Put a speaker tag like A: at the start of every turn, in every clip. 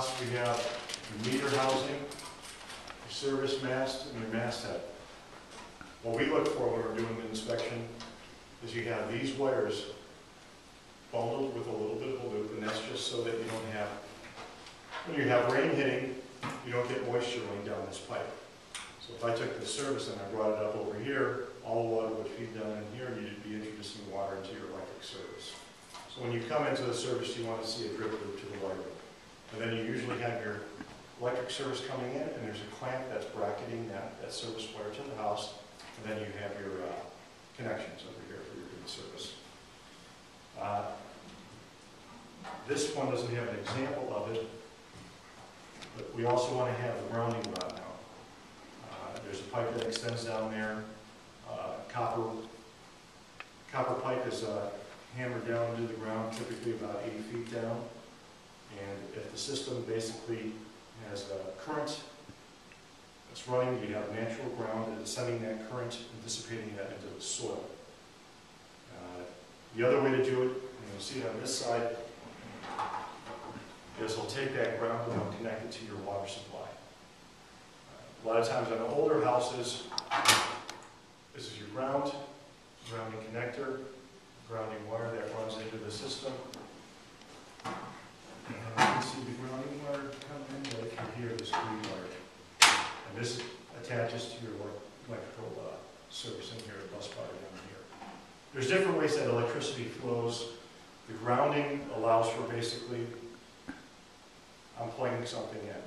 A: house, we have your meter housing, your service mast, and your masthead. What we look for when we're doing the inspection is you have these wires bundled with a little bit of a loop, and that's just so that you don't have, when you have rain hitting, you don't get moisture running down this pipe. So if I took the service and I brought it up over here, all the water would feed down in here, and you'd be introducing water into your electric service. So when you come into the service, you want to see a drip loop to the wiring. And then you usually have your electric service coming in, and there's a clamp that's bracketing that service wire to the house, and then you have your connections over here for your grid service. This one doesn't have an example of it, but we also want to have the grounding rod now. There's a pipe that extends down there. Copper pipe is hammered down into the ground, typically about 80 feet down. And if the system basically has a current that's running, you have natural ground that is sending that current and dissipating that into the soil. The other way to do it, and you'll see it on this side, is we'll take that ground and we'll connect it to your water supply. A lot of times on older houses, this is your grounding connector, grounding wire that runs into the system. And you can see the grounding wire come in right through here, this green wire. And this attaches to your electrical service in here, a bus bar down here. There's different ways that electricity flows. The grounding allows for basically, I'm plugging something in.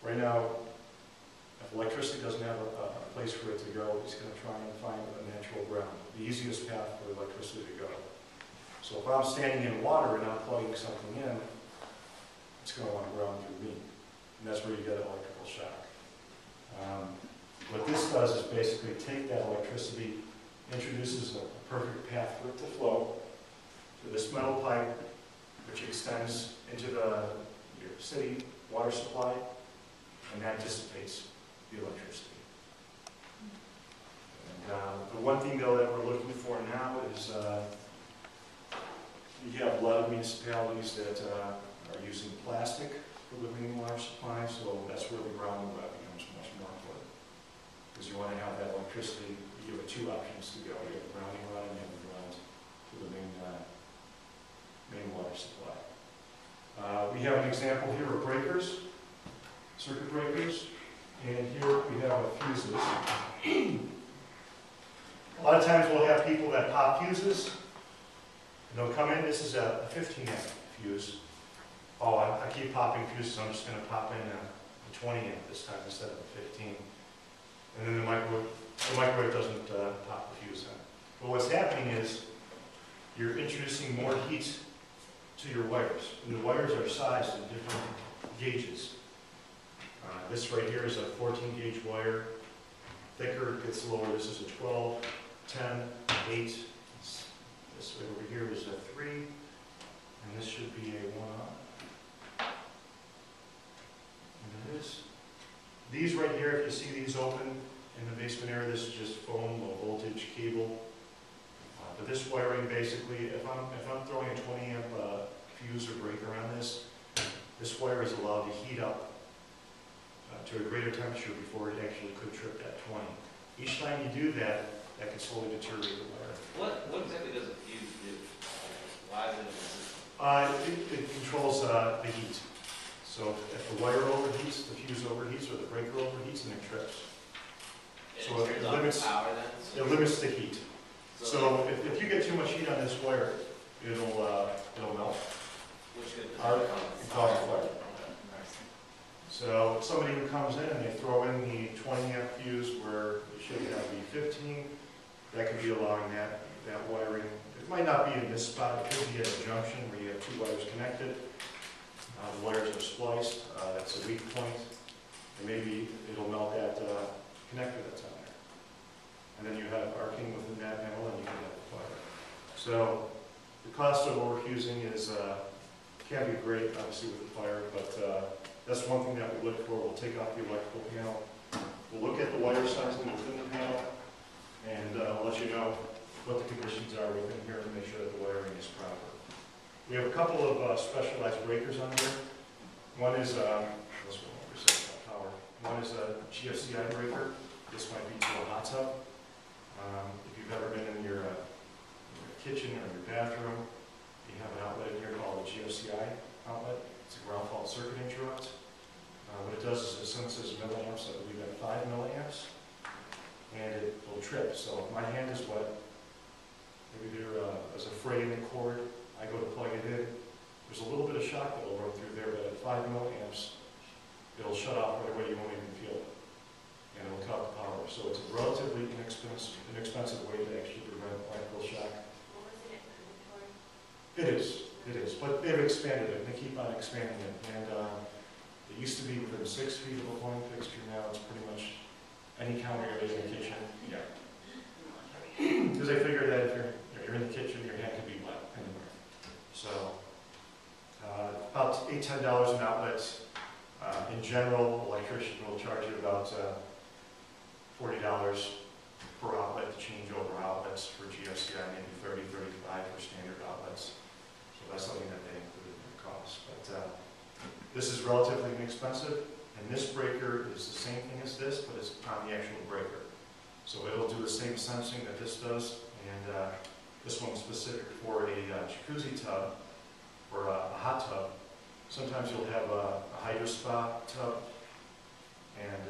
A: Right now, if electricity doesn't have a place for it to go, it's going to try and find a natural ground, the easiest path for electricity to go. So if I'm standing in water and I'm plugging something in, it's going to want to ground through me. And that's where you get electrical shock. What this does is basically take that electricity, introduces a perfect path for it to flow to this metal pipe, which extends into your city water supply, and that dissipates the electricity. And the one thing though that we're looking for now is you have a lot of municipalities that are using plastic for the main water supply, so that's where the grounding rod becomes much more important. Because you want to have that electricity, you give it two options to go. You have the grounding rod and you have the ground to the main water supply. We have an example here of breakers, circuit breakers, and here we have fuses. A lot of times we'll have people that pop fuses, and they'll come in. This is a 15 amp fuse. Oh, I keep popping fuses, I'm just going to pop in a 20 amp this time instead of a 15. And then the microwave doesn't pop the fuse in. But what's happening is you're introducing more heat to your wires. And the wires are sized in different gauges. This right here is a 14 gauge wire. Thicker, it gets lower. This is a 12, 10, 8. This right over here is a 3. And this should be a 1 on. And it is. These right here, if you see these open in the basement area, this is just foam, low voltage cable. But this wiring basically, if I'm throwing a 20 amp fuse or breaker on this wire is allowed to heat up to a greater temperature before it actually could trip that 20. Each time you do that, that can slowly deteriorate the wire.
B: What exactly does a fuse do? Why is it
A: It controls the heat. So if the wire overheats, the fuse overheats, or the breaker overheats, and it trips. So it limits the heat. So if you get too much heat on this wire, it'll melt.
B: Which could
A: cause a fire. So somebody who comes in and they throw in the 20 amp fuse where it should have the 15, that could be allowing that wiring. It might not be in this spot, it could be at a junction where you have two wires connected. The wires are spliced, that's a weak point, and maybe it'll melt that connector that's on there. And then you have arcing within that panel and you can have the fire. So the cost of overfusing can be great, obviously, with the fire, but that's one thing that we look for. We'll take off the electrical panel. We'll look at the wire sizing within the panel, and I'll let you know what the conditions are within here to make sure that the wiring is proper. We have a couple of specialized breakers on here. One is, this one over here, power. One is a GFCI breaker. This might be to a hot tub. If you've ever been in your kitchen or your bathroom, you have an outlet in here called a GFCI outlet. It's a ground fault circuit interrupt. What it does is it senses milliamps, I believe at 5 milliamps, and it will trip. So if my hand is wet, maybe there is a fray in the cord, I go to plug it in. There's a little bit of shock that will run through there, but at 5 milliamps, it'll shut off right away, you won't even feel it. And it'll cut the power. So it's a relatively inexpensive way to actually prevent electrical shock.
C: What was it inventory?
A: It is, but they've expanded it, and they keep on expanding it. And it used to be within 6 feet of a plumbing fixture, now it's pretty much any counter area in the kitchen. Yeah. Because they figure that if you're in the kitchen, your hand can be wet anywhere. So, about $8, $10 an outlet. In general, electrician will charge you about $40 per outlet to change over outlets for GFCI, maybe $30, $35 for standard outlets. So that's something that they include in their cost. But this is relatively inexpensive, and this breaker is the same thing as this, but it's on the actual breaker. So it'll do the same sensing that this does, and this one's specific for a jacuzzi tub or a hot tub. Sometimes you'll have a hydro spa tub, and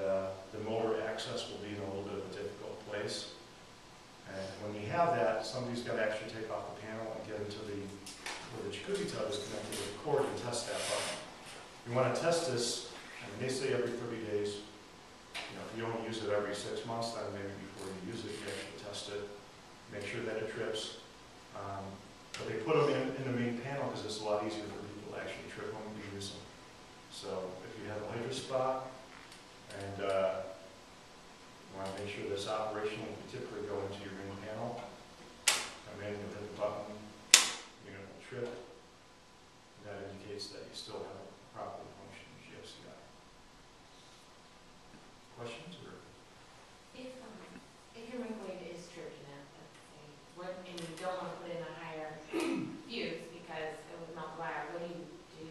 A: the motor access will be in a little bit of a difficult place. And when you have that, somebody's got to actually take off the panel and get into where the jacuzzi tub is connected with the cord and test that button. You want to test this, and they say every 30 days. You know, if you only use it every 6 months, then maybe before you use it, you actually test it, make sure that it trips. But they put them in the main panel because it's a lot easier for people to actually trip them and use them. So if you have a hydro spa and you want to make sure this operational, you typically go into your main panel, and then you'll hit the button, unit will trip, and that indicates that you still have a properly functioning GFCI. Questions? Or?
C: If your microwave is tripping at, let's say, and you don't want to put in a higher fuse because it would melt wire, what do you do?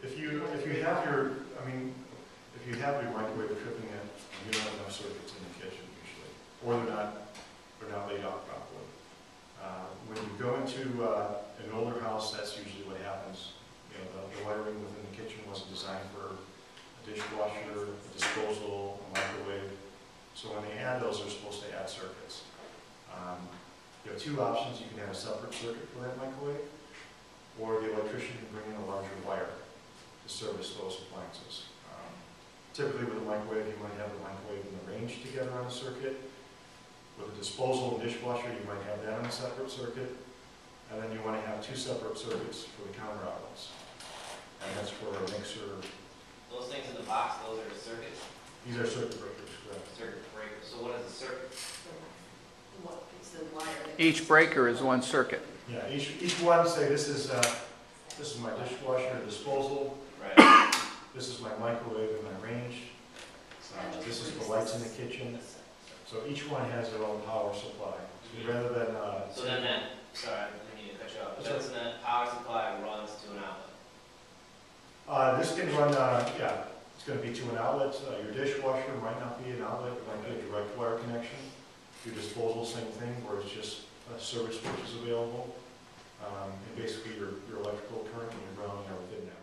A: If you have your, if you have your microwave tripping it, you don't have enough circuits in the kitchen usually, or they're not laid out properly. When you go into an older house, that's usually what happens. You know, the wiring within the kitchen wasn't designed for a dishwasher, a disposal, a microwave. So when they add those, they're supposed to add circuits. You have two options. You can have a separate circuit for that microwave, or the electrician can bring in a larger wire to service those appliances. Typically with a microwave, you might have the microwave and the range together on a circuit. With a disposal and dishwasher, you might have that on a separate circuit. And then you want to have two separate circuits for the counter outlets. And that's for a mixer.
B: Those things in the box, those are circuits?
A: These are circuit breakers, correct.
B: Circuit breakers. So what is a circuit?
C: What is the wire?
D: Each breaker is one circuit.
A: Yeah, each one, say this is my dishwasher and disposal.
B: Right.
A: This is my microwave and my range. This is the lights in the kitchen. So each one has their own power supply. So rather than
B: So then that, sorry, I didn't mean to cut you off.
A: That's
B: That's that power supply runs to an outlet.
A: this can run, yeah, it's going to be to an outlet. Your dishwasher might not be an outlet, it might be a direct wire connection. Your disposal, same thing, where it's just a service which is available. And basically your electrical current and your grounding are within that